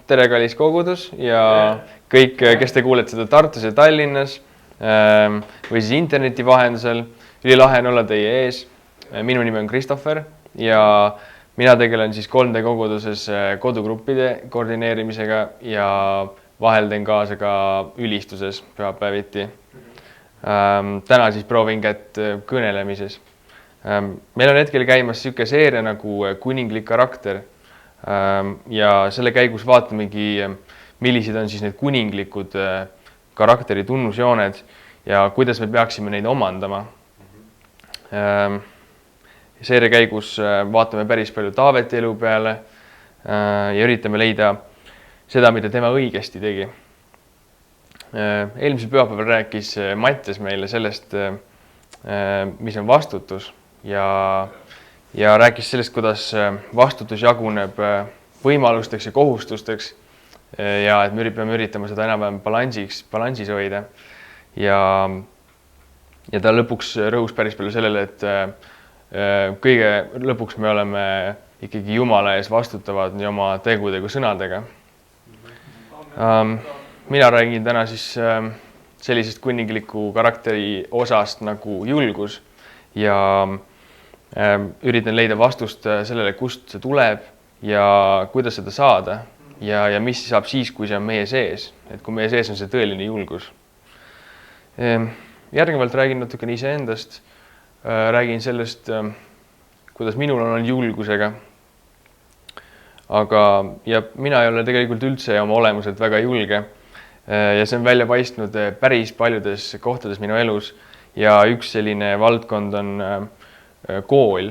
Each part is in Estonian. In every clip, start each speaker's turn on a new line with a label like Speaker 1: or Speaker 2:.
Speaker 1: Tere, kallis kogudus ja kõik, kes te kuulete seda Tartus ja Tallinnas või siis interneti vahendusel. Ülilahe on olla teie ees. Minu nimi on Christopher ja mina tegelen siis 3D koguduses kodugruppide koordineerimisega ja vahel teen kaasa ka ülistuses pühapäeviti. Täna siis proovin kätt kõnelemises. Meil on hetkel käimas selline seeria nagu kuninglik karakter. Ja selle käigus vaatamegi, millised on siis need kuninglikud karakteri tunnusjooned ja kuidas me peaksime neid omandama. Seeria käigus vaatame päris palju Taaveti elu peale ja üritame leida seda, mida tema õigesti tegi. Eelmisel pühapäeval rääkis Mattias meile sellest, mis on vastutus ja rääkis sellest, kuidas vastutus jaguneb võimalusteks ja kohustusteks ja et me peame üritama seda enam-vähem balansis hoida. Ja ta lõpuks rõhus päris palju sellele, et kõige lõpuks me oleme ikkagi Jumala ees vastutavad nii oma tegude kui sõnadega. Mina räägin täna siis sellisest kuningliku karakteri osast nagu julgus ja üritan leida vastust sellele, kust see tuleb ja kuidas seda saada ja mis saab siis, kui see on meie sees, et kui meie sees on see tõeline julgus. Järgnevalt räägin natukene iseendast, räägin sellest, kuidas minul on olnud julgusega. Ja mina ei ole tegelikult üldse oma olemuselt väga julge ja see on välja paistnud päris paljudes kohtades minu elus ja üks selline valdkond on kool.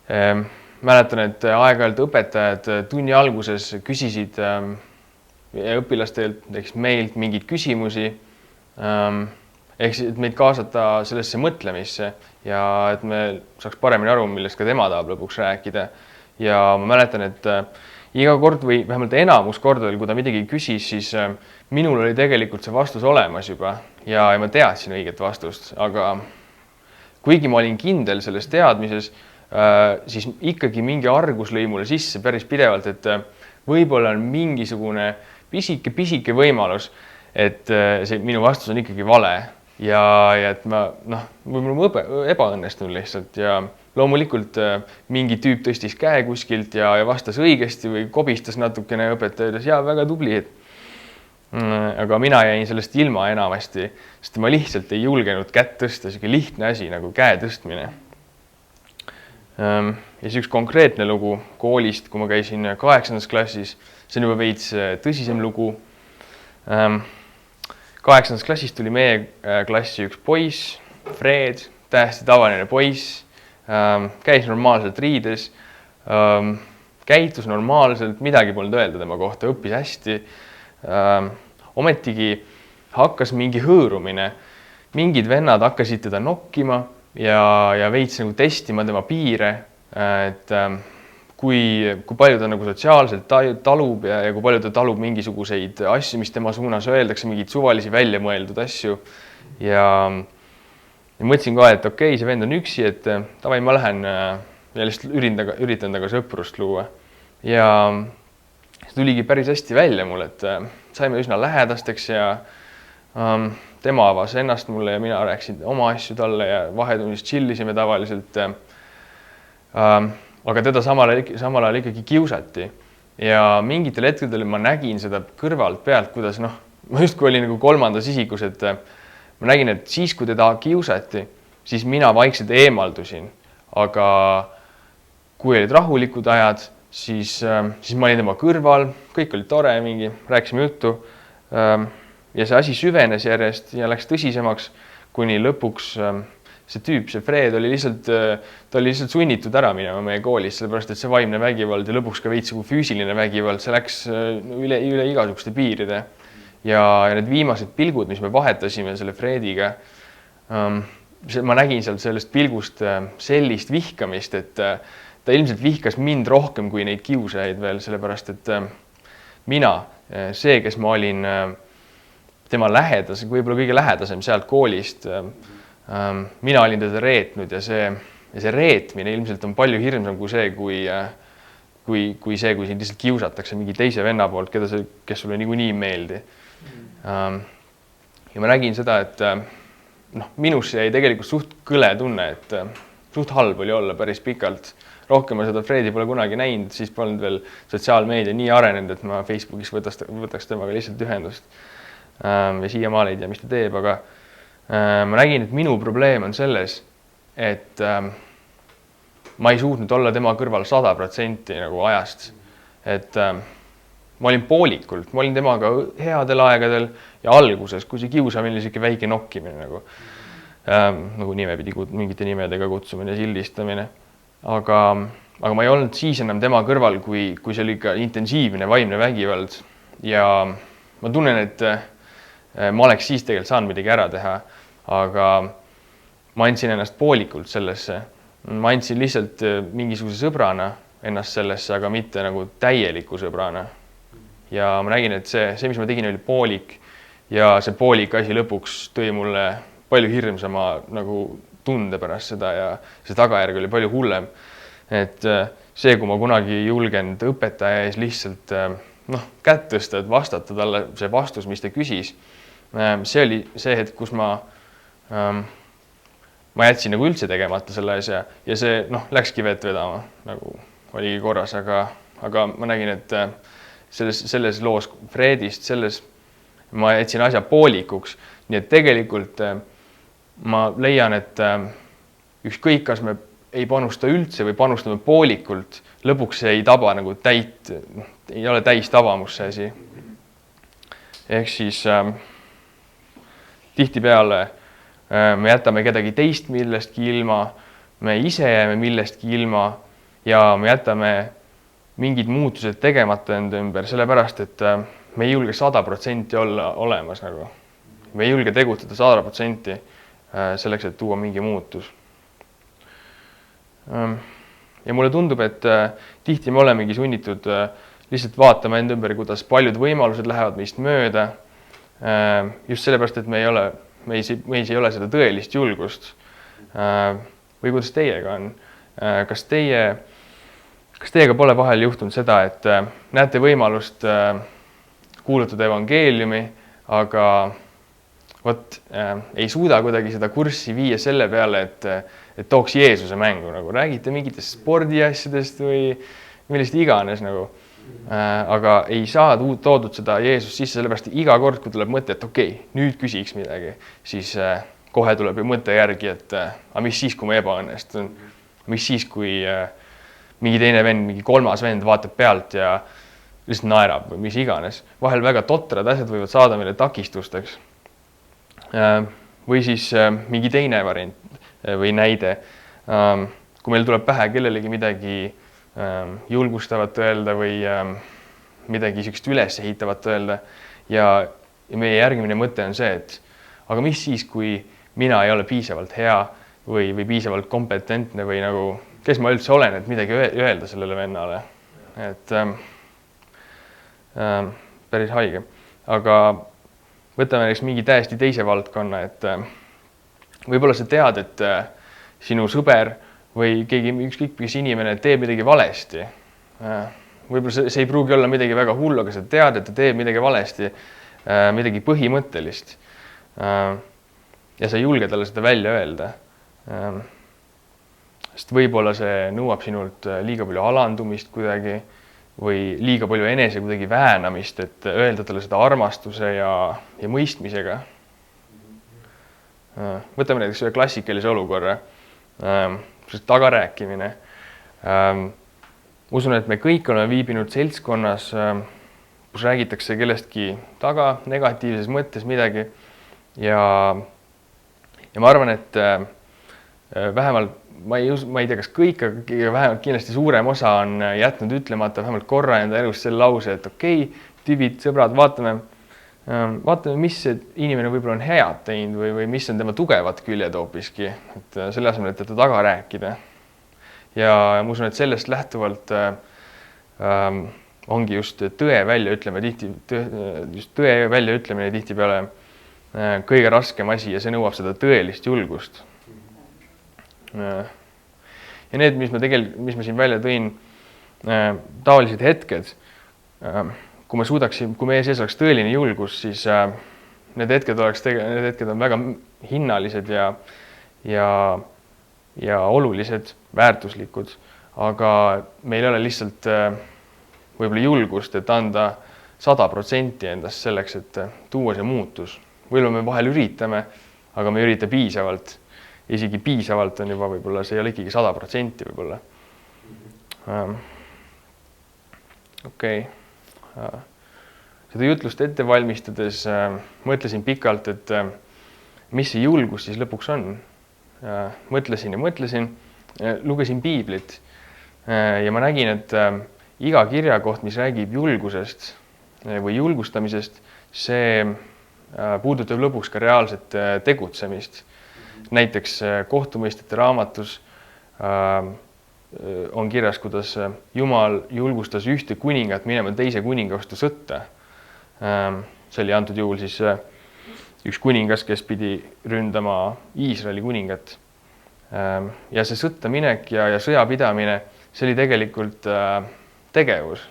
Speaker 1: Mäletan, et aeg-ajalt õpetajad tunni alguses küsisid õpilastelt, meilt mingeid küsimusi, ehk et meid kaasata sellesse mõtlemisse ja et me saaks paremini aru, millest ka tema tahab lõpuks rääkida. Ja ma mäletan, et iga kord või vähemalt enamus kordadel, kui ta midagi küsis, siis minul oli tegelikult see vastus olemas juba ja ma teadsin õiget vastust, aga kuigi ma olin kindel selles teadmises, siis ikkagi mingi argus lõi mulle sisse päris pidevalt, et võib-olla on mingisugune pisike võimalus, et see minu vastus on ikkagi vale ja et ma võib-olla ebaõnnestun lihtsalt ja loomulikult mingi tüüp tõstis käe kuskilt ja vastas õigesti või kobistas natukene õpetaja ütles, jaa, väga tubli. Aga mina jäin sellest ilma enamasti, sest ma lihtsalt ei julgenud kätt tõsta, selline lihtne asi nagu käe tõstmine. Ja see üks konkreetne lugu koolist, kui ma käisin 8. klassis, see on juba veits tõsisem lugu. 8. klassis tuli meie klassi üks poiss, Fred, täiesti tavaline poiss, käis normaalselt riides, käitus normaalselt, midagi polnud öelda tema kohta, õppis hästi. Ometigi hakkas mingi hõõrumine, mingid vennad hakkasid teda nokkima ja veits nagu testima tema piire, et kui palju ta nagu sotsiaalselt talub ja kui palju ta talub mingisuguseid asju, mis tema suunas öeldakse, mingeid suvalisi välja mõeldud asju ja mõtlesin ka, et okei, see vend on üksi, et tavai, ma lähen ja lihtsalt üritan taga sõprust luua ja see tuligi päris hästi välja mul, et saime üsna lähedasteks ja tema avas ennast mulle ja mina rääkisin oma asju talle ja vahetunnis chillisime tavaliselt. Aga teda samal ajal ikkagi kiusati ja mingitel hetkedel ma nägin seda kõrvalt pealt, kuidas ma justkui olin nagu kolmandas isikus, et ma nägin, et siis, kui teda kiusati, siis mina vaikselt eemaldusin, aga kui olid rahulikud ajad, siis ma olin tema kõrval, kõik oli tore, rääkisime juttu ja see asi süvenes järjest ja läks tõsisemaks, kuni lõpuks see tüüp, see Fred oli lihtsalt sunnitud ära minema meie koolis, sellepärast et see vaimne vägivald ja lõpuks ka veits füüsiline vägivald, see läks üle igasuguste piiride ja need viimased pilgud, mis me vahetasime selle Frediga, ma nägin sealt sellest pilgust sellist vihkamist, et ta ilmselt vihkas mind rohkem kui neid kiusajaid veel, sellepärast et mina, see, kes ma olin tema võib-olla kõige lähedasem sealt koolist, mina olin teda reetnud ja see reetmine ilmselt on palju hirmsam kui see, kui kui sind lihtsalt kiusatakse mingi teise venna poolt, kes sulle niikuinii ei meeldi. Ja ma nägin seda, et minusse jäi tegelikult suht kõle tunne, et suht halb oli olla päris pikalt. Rohkem ma seda Fredi pole kunagi näinud, siis polnud veel sotsiaalmeedia nii arenenud, et ma Facebookis võtaks temaga lihtsalt ühendust. Ja siiamaale ei tea, mis ta teeb, aga ma nägin, et minu probleem on selles, et ma ei suutnud olla tema kõrval 100% nagu ajast. Et ma olin poolikult, ma olin temaga headel aegadel ja alguses, kui see kiusamine oli väike nokkimine nagu nimepidi mingite nimedega kutsumine, sildistamine. Aga ma ei olnud siis enam tema kõrval, kui see oli ikka intensiivne vaimne vägivald. Ja ma tunnen, et ma oleks siis tegelikult saanud midagi ära teha, aga ma andsin ennast poolikult sellesse. Ma andsin lihtsalt mingisuguse sõbrana ennast sellesse, aga mitte nagu täieliku sõbrana. Ja ma nägin, et see, mis ma tegin, oli poolik ja see poolik asi lõpuks tõi mulle palju hirmsama nagu tunde pärast seda ja see tagajärg oli palju hullem. Et see, kui ma kunagi julgenud õpetaja ees lihtsalt kätt tõsta, et vastata talle see vastus, mis ta küsis, see oli see hetk, kus ma jätsin nagu üldse tegemata selle asja ja see läkski vett vedama, nagu oligi korras, aga ma nägin, et selles loos Fredist, ma jätsin asja poolikuks, nii et tegelikult ma leian, et ükskõik, kas me ei panusta üldse või panustame poolikult, lõpuks see ei taba nagu ei ole täis tabamus see asi. Ehk siis tihtipeale me jätame kedagi teist millestki ilma, me ise jääme millestki ilma ja me jätame mingid muutused tegemata enda ümber, sellepärast, et me ei julge 100% olla olemas nagu. Me ei julge tegutada 100% selleks, et tuua mingi muutus. Ja mulle tundub, et tihti me olemegi sunnitud lihtsalt vaatama enda ümber, kuidas paljud võimalused lähevad meist mööda. Just sellepärast, et meis ei ole seda tõelist julgust. Või kuidas teiega on? Kas teiega pole vahel juhtunud seda, et näete võimalust kuulutada evangeeliumi, aga ei suuda kuidagi seda kurssi viia selle peale, et tooks Jeesuse mängu, nagu räägite mingitest spordiasjadest või millest iganes nagu. Aga ei saa toodud seda Jeesus sisse, sellepärast iga kord, kui tuleb mõte, et okei, nüüd küsiks midagi, siis kohe tuleb ju mõte järgi, et mis siis, kui ma ebaõnnestun, mis siis, kui mingi teine vend, mingi kolmas vend vaatab pealt ja lihtsalt naerab või mis iganes. Vahel väga totrad asjad võivad saada meile takistusteks. Või siis mingi teine variant või näide, kui meil tuleb pähe kellelegi midagi julgustavat öelda või midagi sihukest ülesehitavat öelda ja meie järgmine mõte on see, et aga mis siis, kui mina ei ole piisavalt hea või piisavalt kompetentne või nagu, kes ma üldse olen, et midagi öelda sellele vennale. Et päris haige, aga võtame näiteks mingi täiesti teise valdkonna, et võib-olla sa tead, et sinu sõber või keegi ükskõik mis inimene teeb midagi valesti. Võib-olla see ei pruugi olla midagi väga hullu, aga sa tead, et ta teeb midagi valesti, midagi põhimõttelist. Ja sa ei julge talle seda välja öelda. Sest võib-olla see nõuab sinult liiga palju alandumist kuidagi või liiga palju enese kuidagi väänamist, et öelda talle seda armastuse ja mõistmisega. Võtame näiteks ühe klassikalise olukorra, tagarääkimine. Usun, et me kõik oleme viibinud seltskonnas, kus räägitakse kellestki taga negatiivses mõttes midagi ja ma arvan, et vähemalt ma ei tea, kas kõik, aga vähemalt kindlasti suurem osa on jätnud ütlemata vähemalt korra enda elus selle lause, et okei, tüübid, sõbrad, vaatame, mis see inimene võib-olla on head teinud või mis on tema tugevad küljed hoopiski, et selle asemel, et teda taga rääkida. Ja ma usun, et sellest lähtuvalt ongi just tõe väljaütlemine tihtipeale kõige raskem asi ja see nõuab seda tõelist julgust. Ja need, mis ma siin välja tõin, taolised hetked, kui meie sees oleks tõeline julgus, siis need hetked on väga hinnalised ja olulised, väärtuslikud, aga meil ei ole lihtsalt võib-olla julgust, et anda 100% endast selleks, et tuua see muutus. Võib-olla me vahel üritame, aga me ei ürita piisavalt. Isegi piisavalt on juba võib-olla, see ei ole ikkagi 100% võib-olla. Okei. Seda jutlust ette valmistades mõtlesin pikalt, et mis see julgus siis lõpuks on. Mõtlesin, lugesin piiblit ja ma nägin, et iga kirja koht, mis räägib julgusest või julgustamisest, see puudutab lõpuks ka reaalset tegutsemist. Näiteks kohtumõistjate raamatus on kirjas, kuidas Jumal julgustas ühte kuningat minema teise kuninga vastu sõtta. See oli antud juhul siis üks kuningas, kes pidi ründama Iisraeli kuningat. Ja see sõtta minek ja sõjapidamine, see oli tegelikult tegevus.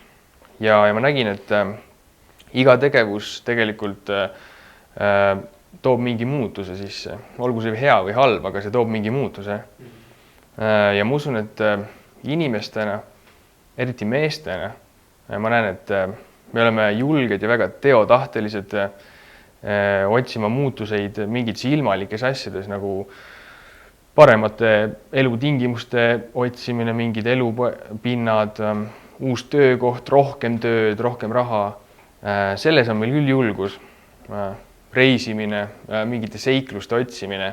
Speaker 1: Ja ma nägin, et iga tegevus tegelikult toob mingi muutuse sisse. Olgu see hea või halb, aga see toob mingi muutuse. Ja ma usun, et inimestena, eriti meestena, ma näen, et me oleme julged ja väga teotahtelised otsima muutuseid mingites ilmalikes asjades, nagu paremate elutingimuste otsimine, mingid elupinnad, uus töökoht, rohkem tööd, rohkem raha. Selles on meil küll julgus, reisimine, mingite seikluste otsimine,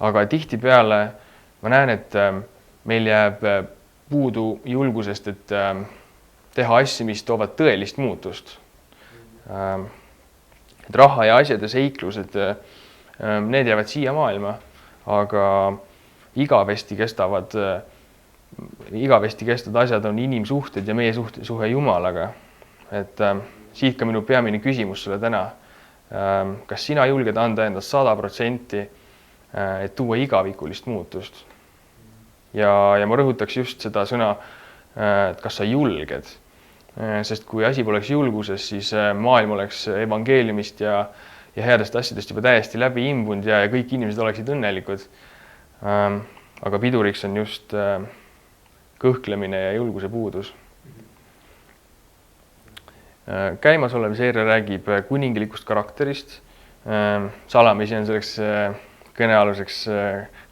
Speaker 1: aga tihtipeale ma näen, et meil jääb puudu julgusest, et teha asju, mis toovad tõelist muutust. Et raha ja asjad ja seiklused, need jäävad siia maailma, aga igavesti kestavad asjad on inimsuhted ja meie suhe Jumalaga. Et siit ka minu peamine küsimus sulle täna. Kas sina julged anda endast 100%, et tuua igavikulist muutust? Ja ma rõhutaks just seda sõna, et kas sa julged. Sest kui asi poleks julguses, siis maailm oleks evangeeliumist ja headest asjadest juba täiesti läbi imbunud ja kõik inimesed oleksid õnnelikud. Aga piduriks on just kõhklemine ja julguse puudus. Käimasolev seeria räägib kuningilikust karakterist. Salamisi on selleks kõnealuseks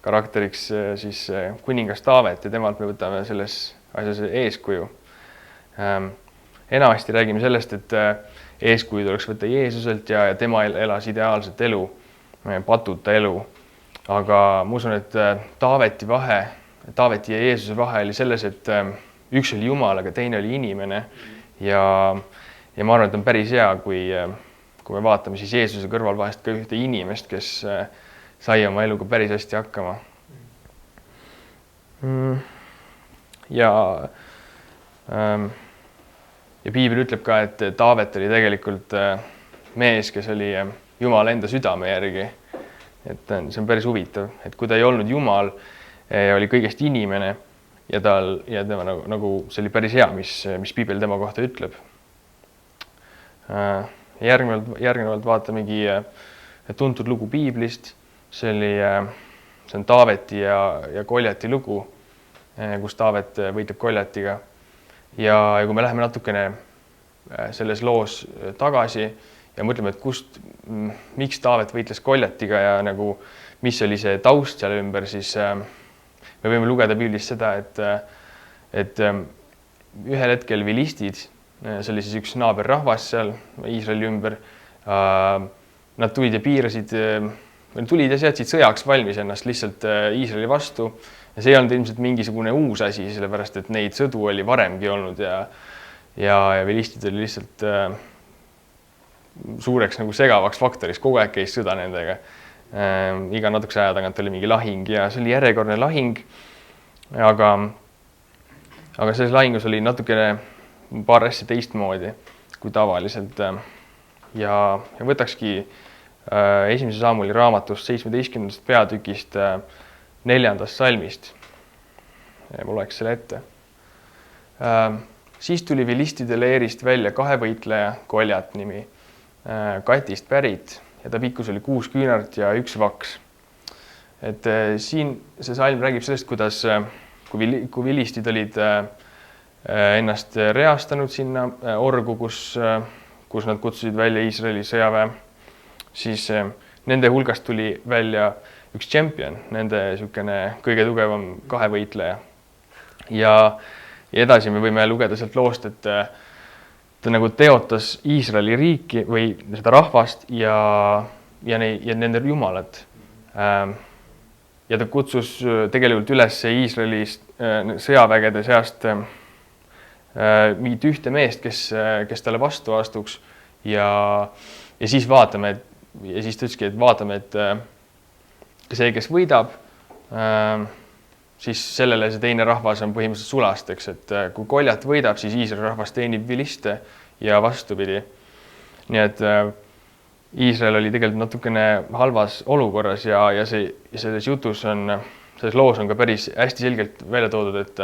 Speaker 1: karakteriks siis kuningas Taavet ja temalt me võtame selles asjas eeskuju. Enamasti räägime sellest, et eeskuju tuleks võtta Jeesuselt ja tema elas ideaalset elu, patuta elu. Aga ma usun, et Taaveti ja Jeesuse vahe oli selles, et üks oli Jumal, aga teine oli inimene. Ja ma arvan, et on päris hea, kui me vaatame siis Jeesuse kõrval vahest ka ühte inimest, kes sai oma eluga päris hästi hakkama. Ja piibel ütleb ka, et Taavet oli tegelikult mees, kes oli Jumala enda südame järgi. Et see on päris huvitav, et kui ta ei olnud Jumal, oli kõigest inimene ja tema nagu see oli päris hea, mis piibel tema kohta ütleb. Järgnevalt vaatamegi tuntud lugu piiblist. See on Taaveti ja Koljati lugu, kus Taavet võitleb Koljatiga. Ja kui me läheme natukene selles loos tagasi ja mõtleme, et miks Taavet võitles Koljatiga ja nagu, mis oli see taust seal ümber, siis me võime lugeda piiblist seda, et ühel hetkel vilistid, see oli siis üks naaberrahvas seal Iisraeli ümber, nad tulid ja piirasid, tulid ja seadsid sõjaks valmis ennast lihtsalt Iisraeli vastu. Ja see ei olnud ilmselt mingisugune uus asi, sellepärast et neid sõdu oli varemgi olnud ja vilistid oli lihtsalt suureks nagu segavaks faktoriks, kogu aeg käis sõda nendega. Iga natukese aja tagant oli mingi lahing ja see oli järjekordne lahing, aga selles lahingus oli natukene paar asja teistmoodi kui tavaliselt. Ja võtakski esimese Saamuli raamatust 17. peatükist 4. salmist. Ma loeks selle ette. Siis tuli vilistide leerist välja 2 võitleja, Goljat nimi, Gatist pärit ja ta pikkus oli 6 küünart ja 1 vaks. Et siin see salm räägib sellest, kuidas kui vilistid olid ennast reastanud sinna orgu, kus nad kutsusid välja Iisraeli sõjaväe, siis nende hulgast tuli välja üks tšempion, nende niisugune kõige tugevam 2 võitleja. Ja edasi me võime lugeda sealt loost, et ta nagu teotas Iisraeli riiki või seda rahvast ja nende jumalat. Ja ta kutsus tegelikult üles Iisraeli sõjavägede seast mingit ühte meest, kes talle vastu astuks ja siis vaatame, ja siis ta ütleski, et vaatame, et see, kes võidab, siis sellele see teine rahvas on põhimõtteliselt sulasteks, et kui Goljat võidab, siis Iisraeli rahvas teenib viliste ja vastupidi. Nii et Iisrael oli tegelikult natukene halvas olukorras ja selles jutus selles loos on ka päris hästi selgelt välja toodud, et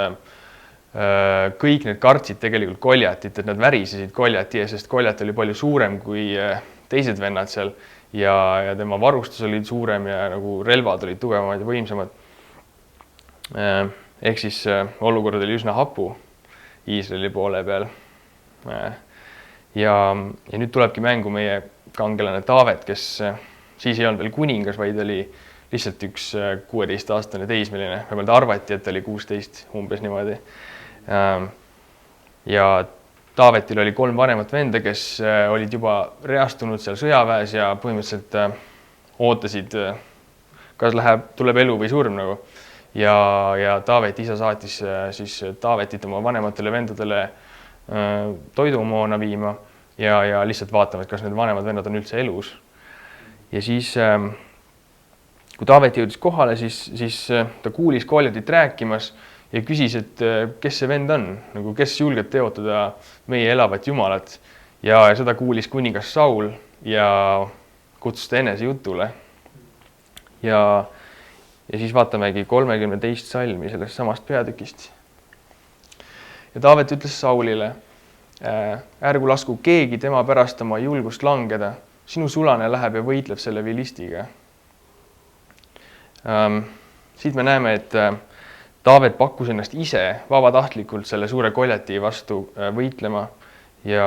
Speaker 1: kõik need kartsid tegelikult Goljatit, et nad värisesid Goljati, sest Goljat oli palju suurem kui teised vennad seal ja tema varustus oli suurem ja nagu relvad olid tugevamad ja võimsamad. Ehk siis olukord oli üsna hapu Iisraeli poole peal. Ja nüüd tulebki mängu meie kangelane Taavet, kes siis ei olnud veel kuningas, vaid oli lihtsalt üks 16-aastane teismeline. Vähemalt arvati, et ta oli 16 umbes niimoodi. Ja Taavetil oli 3 vanemat venda, kes olid juba reastunud seal sõjaväes ja põhimõtteliselt ootasid, kas tuleb elu või surm nagu. Ja Taaveti isa saatis siis Taavetit oma vanematele vendadele toidumoona viima ja lihtsalt vaatama, et kas need vanemad vennad on üldse elus. Ja siis, kui Taavet jõudis kohale, siis ta kuulis Goljatit rääkimas ja küsis, et kes see vend on, nagu kes julgeb teotada meie elavat jumalat. Ja seda kuulis kuningas Saul ja kutsus ta enese jutule. Ja siis vaatamegi 32 salmi sellest samast peatükist. Ja Taavet ütles Saulile, ärgu lasku keegi tema pärast oma julgust langeda, sinu sulane läheb ja võitleb selle vilistiga. Siit me näeme, et Taavet pakkus ennast ise vabatahtlikult selle suure Goljati vastu võitlema ja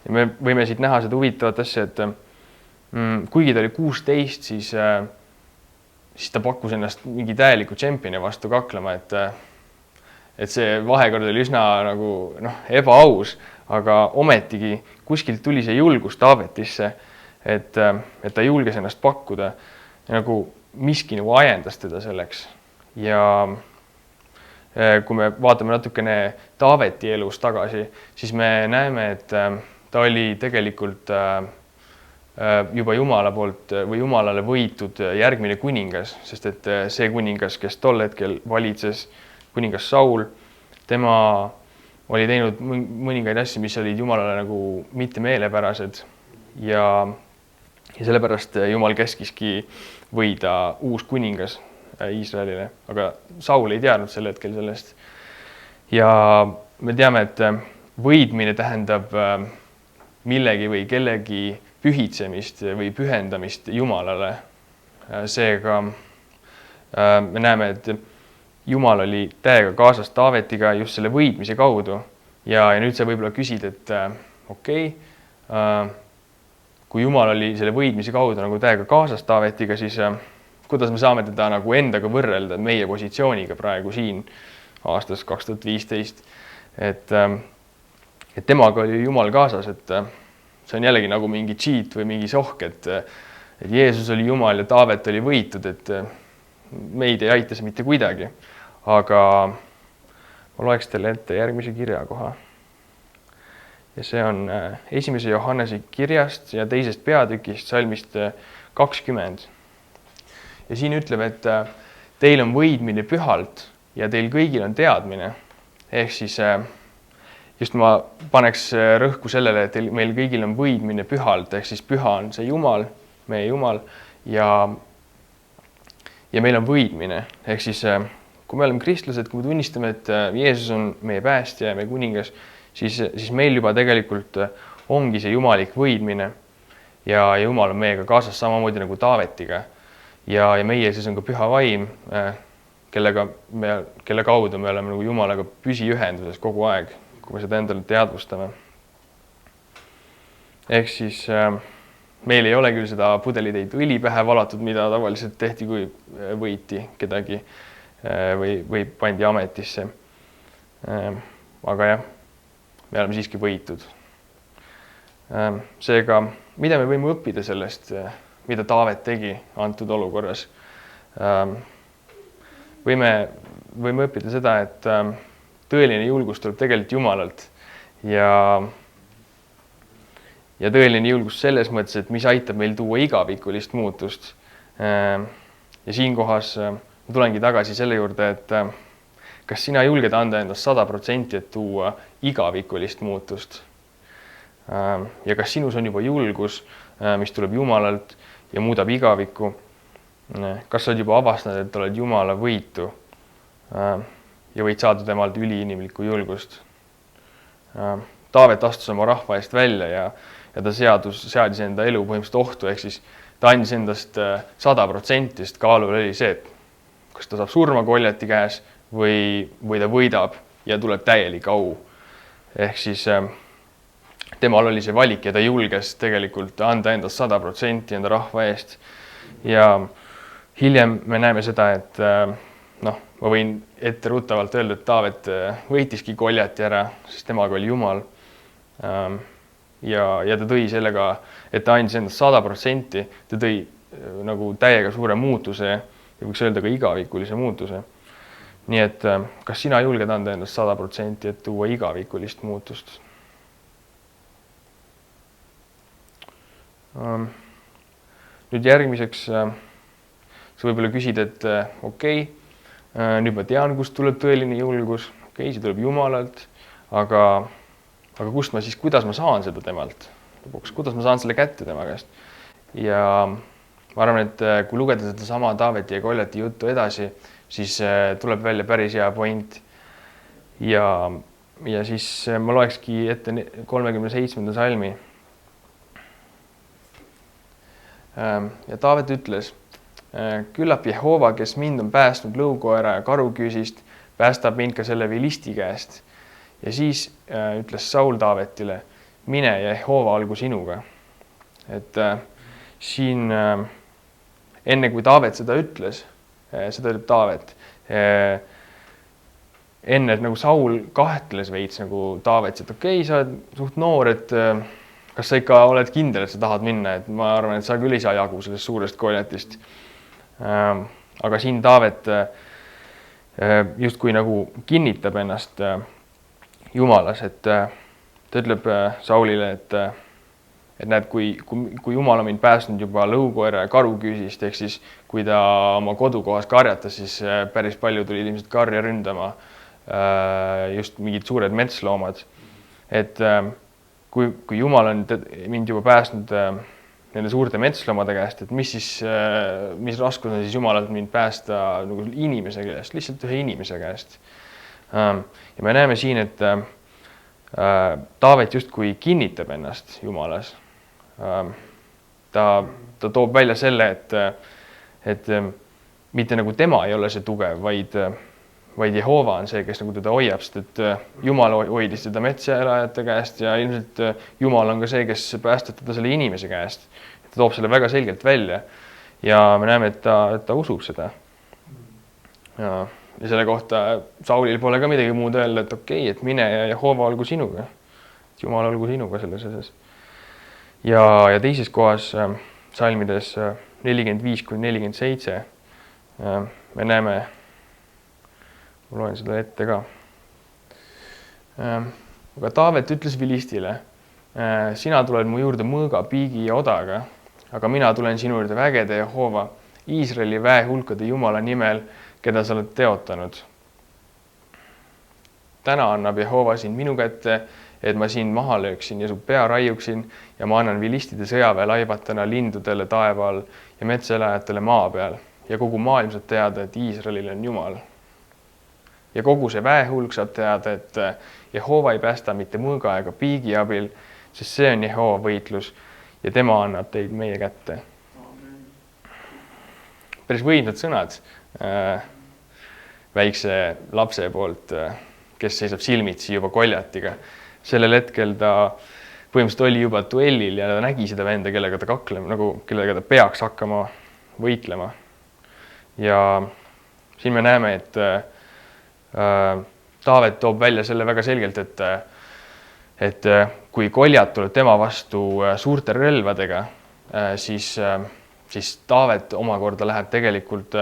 Speaker 1: me võime siit näha seda huvitavat asja, et kuigi ta oli 16, siis ta pakkus ennast mingi täieliku tšempioni vastu kaklema, et see vahekord oli üsna nagu ebaaus, aga ometigi kuskilt tuli see julgus Taavetisse, et ta julges ennast pakkuda ja nagu miski nagu ajendas teda selleks. Ja kui me vaatame natukene Taaveti elus tagasi, siis me näeme, et ta oli tegelikult juba Jumala poolt või Jumalale võitud järgmine kuningas, sest et see kuningas, kes tol hetkel valitses, kuningas Saul, tema oli teinud mõningaid asju, mis olid Jumalale nagu mitte meelepärased ja sellepärast Jumal käskiski võida uus kuningas Iisraelile, aga Saul ei teadnud sel hetkel sellest. Ja me teame, et võidmine tähendab millegi või kellegi pühitsemist või pühendamist Jumalale. Seega me näeme, et Jumal oli täiega kaasas Taavetiga just selle võitmise kaudu ja nüüd sa võib-olla küsid, et okei, kui Jumal oli selle võitmise kaudu nagu täiega kaasas Taavetiga, siis kuidas me saame teda nagu endaga võrrelda meie positsiooniga praegu siin aastas 2015, et temaga oli Jumal kaasas, et see on jällegi nagu mingi cheat või mingi sohk, et Jeesus oli Jumal ja Taavet oli võitud, et meid ei aita see mitte kuidagi. Aga ma loeks teile ette järgmise kirjakoha. Ja see on 1. Johannese kirjast ja 2. peatükist salmist 20. Ja siin ütleb, et teil on võidmine pühalt ja teil kõigil on teadmine. Ehk siis just ma paneks rõhku sellele, et meil kõigil on võidmine pühalt, ehk siis püha on see Jumal, meie Jumal ja meil on võidmine. Ehk siis kui me oleme kristlased, kui me tunnistame, et Jeesus on meie päästja ja meie kuningas, siis meil juba tegelikult ongi see jumalik võidmine ja Jumal on meiega kaasas samamoodi nagu Taavetiga. Ja meie siis on ka püha vaim, kelle kaudu me oleme nagu Jumalaga püsiühenduses kogu aeg, kui me seda endale teadvustame. Ehk siis meil ei ole küll seda pudelitäit õli pähe valatud, mida tavaliselt tehti, kui võiti kedagi või pandi ametisse. Aga jah, me oleme siiski võitud. Seega, mida me võime õppida sellest, mida Taavet tegi antud olukorras? Võime õppida seda, et tõeline julgus tuleb tegelikult Jumalalt ja tõeline julgus selles mõttes, et mis aitab meil tuua igavikulist muutust. Ja siinkohas ma tulengi tagasi selle juurde, et kas sina julged anda endast 100%, et tuua igavikulist muutust? Ja kas sinus on juba julgus, mis tuleb Jumalalt ja muudab igavikku? Kas sa oled juba avastanud, et oled Jumala võitu ja võid saada temalt üliinimlikku julgust? Taavet astus oma rahva eest välja ja ta seadis enda elu põhimõtteliselt ohtu, ehk siis ta andis endast 100%, sest kaalul oli see, et kas ta saab surma Goljati käes või ta võidab ja tuleb täielik au. Ehk siis temal oli see valik ja ta julges tegelikult anda endast 100% enda rahva eest. Ja hiljem me näeme seda, et ma võin etteruttavalt öelda, et Taavet võitiski Goljati ära, sest temaga oli Jumal. Ja ta tõi sellega, et ta andis endast 100%, ta tõi nagu täiega suure muutuse ja võiks öelda ka igavikulise muutuse. Nii et kas sina julged anda endast 100%, et tuua igavikulist muutust? Nüüd järgmiseks sa võib-olla küsid, et okei, nüüd ma tean, kust tuleb tõeline julgus, see tuleb Jumalalt, aga kuidas ma saan seda temalt? Kuidas ma saan selle kätte tema käest? Ja ma arvan, et kui lugeda seda sama Taaveti ja Goljati juttu edasi, siis tuleb välja päris hea point. Ja siis ma loekski ette 37. salmi. Ja Taavet ütles, küllap Jehova, kes mind on päästnud lõukoera ja karuküüsist, päästab mind ka selle vilisti käest. Ja siis ütles Saul Taavetile, mine ja Jehova olgu sinuga. Et siin enne kui Taavet seda ütles, seda ütleb Taavet, enne, et nagu Saul kahtles veits nagu Taavet, et okei, sa oled suht noor, et kas sa ikka oled kindel, et sa tahad minna, et ma arvan, et sa küll ei saa jagu sellest suurest Goljatist. Aga siin Taavet justkui nagu kinnitab ennast Jumalas, et ta ütleb Saulile, et näed, kui Jumal on mind päästnud juba lõukoera ja karuküüsist, ehk siis kui ta oma kodukohas karjatas, siis päris palju tuli ilmselt karja ründama, just mingid suured metsloomad. Et kui Jumal on mind juba päästnud nende suurte metsloomade käest, et mis raskus on siis Jumalalt mind päästa nagu inimese käest, lihtsalt ühe inimese käest. Ja me näeme siin, et Taavet justkui kinnitab ennast Jumalas. Ta toob välja selle, et mitte nagu tema ei ole see tugev, vaid Jehova on see, kes nagu teda hoiab, sest et Jumal hoidis teda metsaelajate käest ja ilmselt Jumal on ka see, kes päästab teda selle inimese käest. Ta toob selle väga selgelt välja ja me näeme, et ta usub seda. Ja selle kohta Saulil pole ka midagi muud öelda, et okei, et mine ja Jehova olgu sinuga. Jumal olgu sinuga selles asjas. Ja teises kohas salmides 45-47 me näeme, ma loen seda ette ka. Aga Taavet ütles vilistile, sina tuled mu juurde mõõga, piigi ja odaga, aga mina tulen sinu juurde vägede Jehova, Iisraeli väehulkade Jumala nimel, keda sa oled teotanud. Täna annab Jehova sind minu kätte, et ma sind maha lööksin ja su pea raiuksin ja ma annan vilistide sõjaväe laivatena lindudele taeval ja metsaelajatele maa peal ja kogu maailm saab teada, et Iisraelil on Jumal. ja kogu see väehulk saab teada, et Jehova ei päästa mitte mõõga ega piigi abil, sest see on Jehova võitlus ja tema annab teid meie kätte. Päris võimsad sõnad väikse lapse poolt, kes seisab silmitsi juba Goljatiga. Sellel hetkel ta põhimõtteliselt oli juba duellil ja ta nägi seda venda, kellega ta kakleb, nagu kellega ta peaks hakkama võitlema. Ja siin me näeme, et Taavet toob välja selle väga selgelt, et kui Goljat tuleb tema vastu suurte relvadega, siis Taavet omakorda läheb tegelikult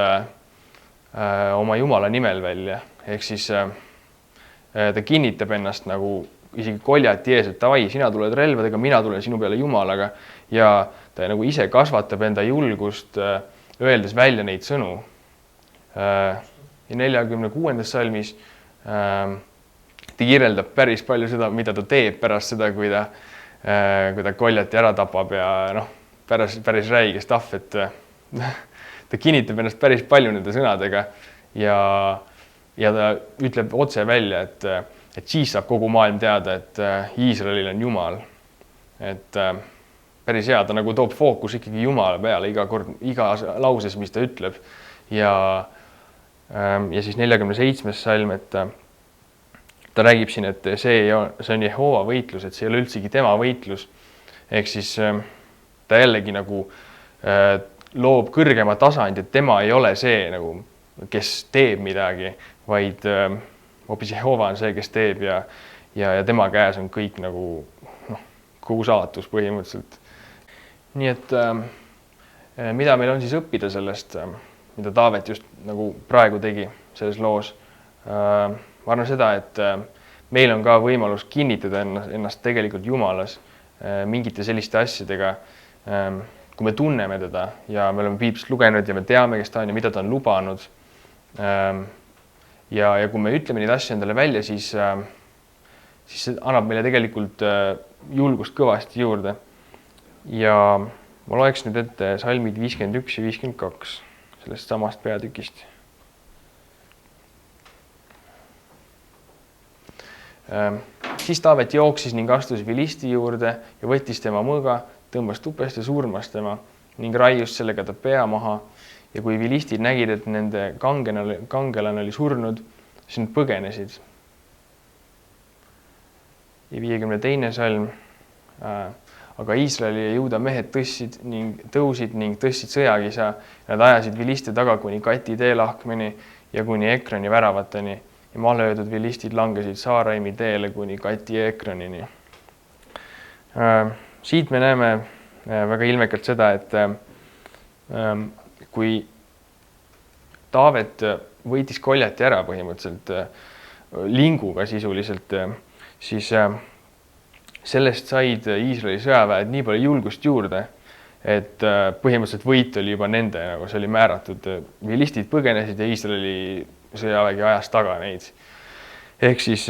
Speaker 1: oma Jumala nimel välja. Ehk siis ta kinnitab ennast nagu isegi Goljati ees, et davai, sina tuled relvadega, mina tulen sinu peale Jumalaga ja ta nagu ise kasvatab enda julgust, öeldes välja neid sõnu. Ja 46. salmis ta kirjeldab päris palju seda, mida ta teeb pärast seda, kui ta Goljati ära tapab ja päris räige stuff, et ta kinnitab ennast päris palju nende sõnadega ja ta ütleb otse välja, et siis saab kogu maailm teada, et Iisraelil on Jumal. Et päris hea, ta nagu toob fookus ikkagi Jumala peale iga lauses, mis ta ütleb. Ja siis 47. salm, et ta räägib siin, et see on Jehova võitlus, et see ei ole üldsegi tema võitlus. Ehk siis ta jällegi nagu loob kõrgema tasandi, et tema ei ole see, nagu, kes teeb midagi, vaid hoopis Jehova on see, kes teeb ja tema käes on kõik nagu kogu saatus põhimõtteliselt. Nii et mida meil on siis õppida sellest, mida Taavet just nagu praegu tegi selles loos? Ma arvan seda, et meil on ka võimalus kinnitada ennast tegelikult Jumalas mingite selliste asjadega, kui me tunneme teda ja me oleme piiblist lugenud ja me teame, kes ta on ja mida ta on lubanud. Ja kui me ütleme neid asju endale välja, siis see annab meile tegelikult julgust kõvasti juurde. Ja ma loeks nüüd ette salmid 51 ja 52 sellest samast peatükist. Siis Taavet jooksis ning astus Filisti juurde ja võttis tema mõõga, tõmbas tupest ja surmas tema ning raius sellega ta pea maha. Ja kui filistid nägid, et nende kangelane oli surnud, siis nad põgenesid. Ja 52. salm. Aga Iisraeli ja Juuda mehed tõusid ning tõstsid sõjakisa. Nad ajasid filiste taga kuni Kati teelahkmeni ja kuni Ekroni väravateni. Ja malöödud filistid langesid Saaraimi teele kuni Kati Ekronini. Siit me näeme väga ilmekalt seda, et kui Taavet võitis Goljati ära põhimõtteliselt linguga sisuliselt, siis sellest said Iisraeli sõjaväed nii palju julgust juurde, et põhimõtteliselt võit oli juba nende, nagu see oli määratud. Filistid põgenesid ja Iisraeli sõjavägi ajas taga neid. Ehk siis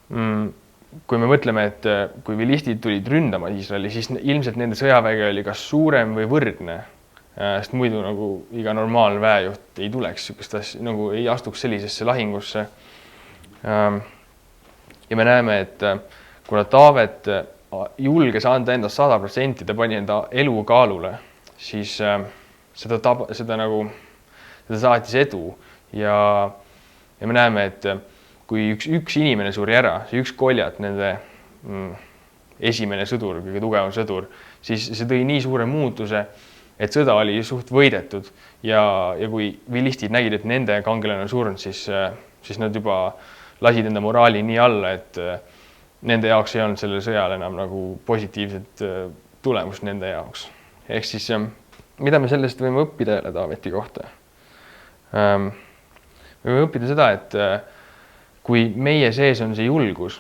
Speaker 1: kui me mõtleme, et kui filistid tulid ründama Iisraeli, siis ilmselt nende sõjavägi oli kas suurem või võrdne. Sest muidu nagu iga normaalne väejuht ei tuleks sihukest asja, nagu ei astuks sellisesse lahingusse. Ja me näeme, et kuna Taavet julges anda endast 100%, ta pani enda elu kaalule, siis seda saatis edu. Ja me näeme, et kui üks inimene suri ära, see üks Goljat, nende esimene sõdur, kõige tugevam sõdur, siis see tõi nii suure muutuse, et sõda oli suht võidetud ja kui filistid nägid, et nende kangelane on surnud, siis nad juba lasid enda moraali nii alla, et nende jaoks ei olnud sellel sõjal enam nagu positiivset tulemust nende jaoks. Ehk siis, mida me sellest võime õppida jälle Taaveti kohta? Me võime õppida seda, et kui meie sees on see julgus,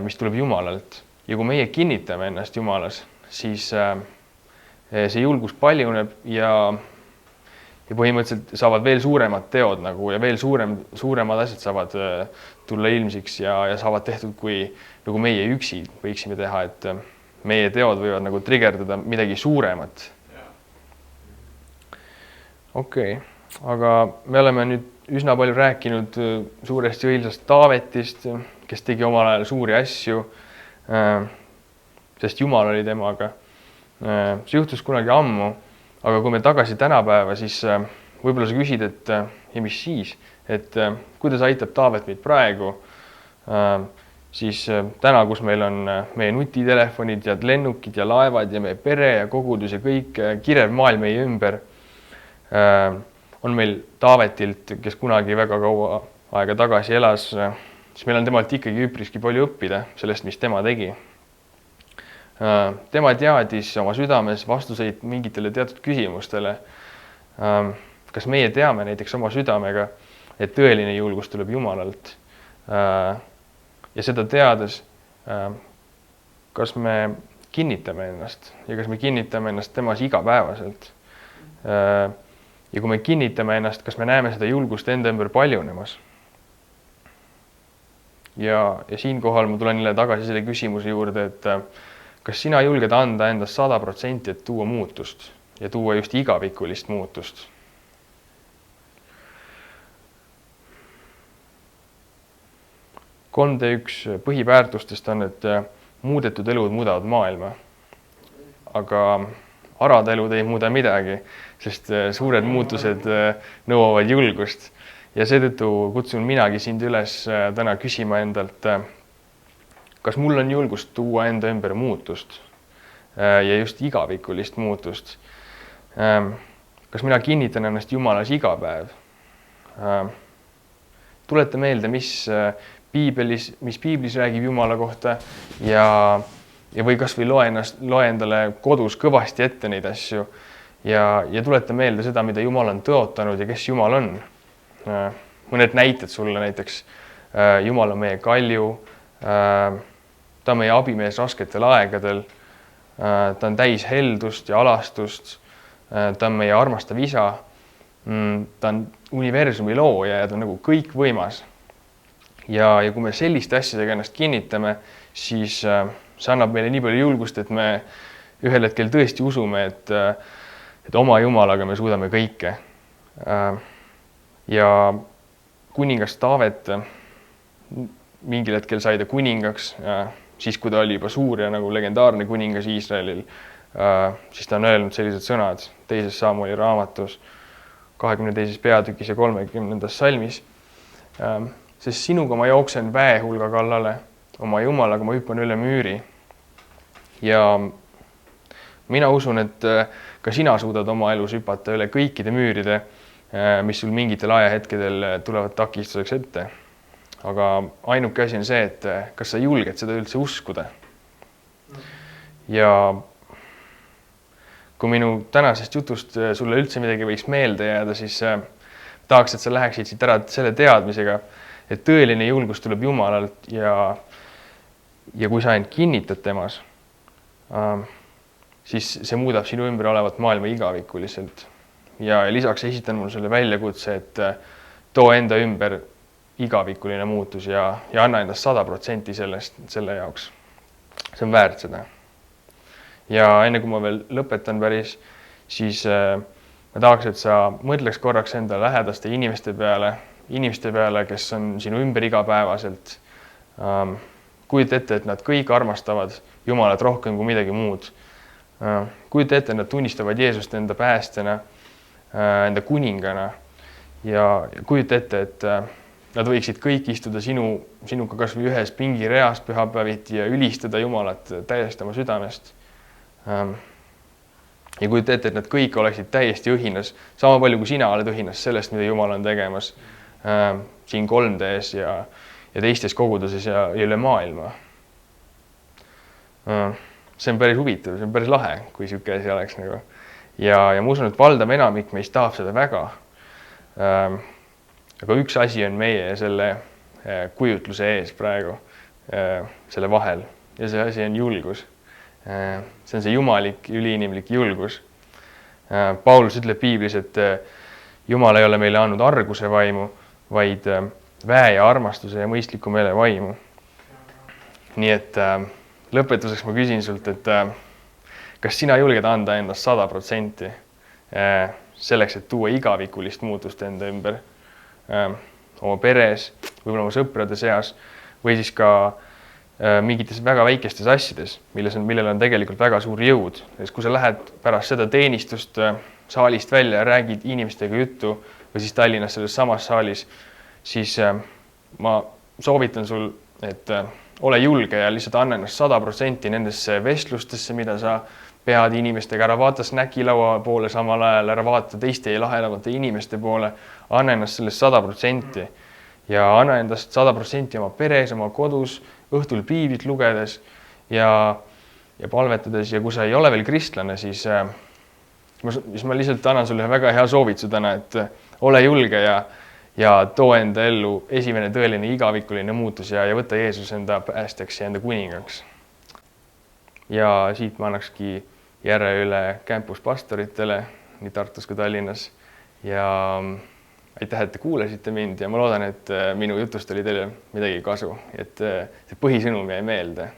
Speaker 1: mis tuleb Jumalalt ja kui meie kinnitame ennast Jumalas, siis see julgus paljuneb ja põhimõtteliselt saavad veel suuremad teod nagu ja veel suuremad asjad saavad tulla ilmsiks ja saavad tehtud, kui nagu meie üksi võiksime teha, et meie teod võivad nagu trigerdada midagi suuremat. Okei, aga me oleme nüüd üsna palju rääkinud suurest ja õilsast Taavetist, kes tegi omal ajal suuri asju, sest Jumal oli temaga. See juhtus kunagi ammu, aga kui me tagasi tänapäeva, siis võib-olla sa küsid, et ja mis siis, et kuidas aitab Taavet meid praegu, siis täna, kus meil on meie nutitelefonid ja lennukid ja laevad ja meie pere ja kogudus ja kõik kirev maailm meie ümber, on meil Taavetilt, kes kunagi väga kaua aega tagasi elas, siis meil on temalt ikkagi üpriski palju õppida sellest, mis tema tegi. Tema teadis oma südames vastuseid mingitele teatud küsimustele. Kas meie teame näiteks oma südamega, et tõeline julgus tuleb Jumalalt? Ja seda teades, kas me kinnitame ennast ja kas me kinnitame ennast temas igapäevaselt? Ja kui me kinnitame ennast, kas me näeme seda julgust enda ümber paljunemas? Ja siinkohal ma tulen jälle tagasi selle küsimuse juurde, et kas sina julged anda endast 100%, et tuua muutust ja tuua just igavikulist muutust? Kolmde üks põhiväärtustest on, et muudetud elud muudavad maailma, aga arad elud ei muuda midagi, sest suured muutused nõuavad julgust. Ja seetõttu kutsun minagi sind üles täna küsima endalt, kas mul on julgust tuua enda ümber muutust ja just igavikulist muutust? Kas mina kinnitan ennast Jumalas iga päev? Tuleta meelde, mis piiblis räägib Jumala kohta ja või kas või loe endale kodus kõvasti ette neid asju ja tuleta meelde seda, mida Jumal on tõotanud ja kes Jumal on. Mõned näited sulle näiteks. Jumal on meie kalju, ta on meie abimees rasketel aegadel, ta on täis heldust ja alastust, ta on meie armastav isa, ta on universumi looja ja ta on nagu kõikvõimas. Ja kui me selliste asjadega ennast kinnitame, siis see annab meile nii palju julgust, et me ühel hetkel tõesti usume, et oma Jumalaga me suudame kõike. Ja kuningas Taavet mingil hetkel sai ta kuningaks, siis kui ta oli juba suur ja nagu legendaarne kuningas Iisraelil, siis ta on öelnud sellised sõnad 2. Samueli raamatus 22. peatükis ja 30. salmis. Sest sinuga ma jooksen väehulga kallale, oma Jumalaga ma hüppan üle müüri. Ja mina usun, et ka sina suudad oma elus hüpata üle kõikide müüride, mis sul mingitel ajahetkedel tulevad takistuseks ette. Aga ainuke asi on see, et kas sa julged seda üldse uskuda. Ja kui minu tänasest jutust sulle üldse midagi võiks meelde jääda, siis tahaks, et sa läheksid siit ära selle teadmisega, et tõeline julgus tuleb Jumalalt ja kui sa end kinnitad temas, siis see muudab sinu ümber olevat maailma igavikuliselt. Ja lisaks esitan mul selle väljakutse, et too enda ümber igavikuline muutus ja anna endast 100% selle jaoks. See on väärt seda. Ja enne kui ma veel lõpetan päris, siis ma tahaks, et sa mõtleks korraks enda lähedaste inimeste peale, kes on sinu ümber igapäevaselt. Kujuta ette, et nad kõik armastavad Jumalat rohkem kui midagi muud. Kujuta ette, et nad tunnistavad Jeesust enda päästjana, enda kuningana ja kujuta ette, et nad võiksid kõik istuda sinuga kas või ühes pingireas pühapäeviti ja ülistada Jumalat täiesti oma südamest. Ja kujuta ette, et nad kõik oleksid täiesti õhinas, sama palju kui sina oled õhinas sellest, mida Jumal on tegemas siin 3Ds ja teistes koguduses ja üle maailma. See on päris huvitav, see on päris lahe, kui siuke asi oleks nagu. Ja ma usun, et valdav enamik meist tahab seda väga. Aga üks asi on meie ja selle kujutluse ees praegu, selle vahel. Ja see asi on julgus. See on see jumalik, üliinimlik julgus. Paulus ütleb piiblis, et Jumal ei ole meile andnud arguse vaimu, vaid väe ja armastuse ja mõistliku meele vaimu. Nii et lõpetuseks ma küsin sult, et kas sina julged anda endast 100% selleks, et tuua igavikulist muutust enda ümber? oma peres, võib-olla oma sõprade seas või siis ka mingites väga väikestes asjades, millel on tegelikult väga suur jõud. Sest kui sa lähed pärast seda teenistust saalist välja ja räägid inimestega juttu või siis Tallinnas selles samas saalis, siis ma soovitan sul, et ole julge ja lihtsalt anna ennast 100% nendesse vestlustesse, mida sa pead inimestega, ära vaata snäkilaua poole samal ajal, ära vaata teiste lahedamate inimeste poole, anna ennast sellest 100% ja anna endast 100% oma peres, oma kodus, õhtul piiblit lugedes ja palvetades ja kui sa ei ole veel kristlane, siis ma lihtsalt annan sulle väga hea soovituse täna, et ole julge ja too enda ellu esimene tõeline igavikuline muutus ja võta Jeesus enda päästjaks ja enda kuningaks. Ja siit ma annakski järje üle campuspastoritele nii Tartus kui Tallinnas ja aitäh, et te kuulasite mind ja ma loodan, et minu jutust oli teile midagi kasu, et see põhisõnum jäi meelde.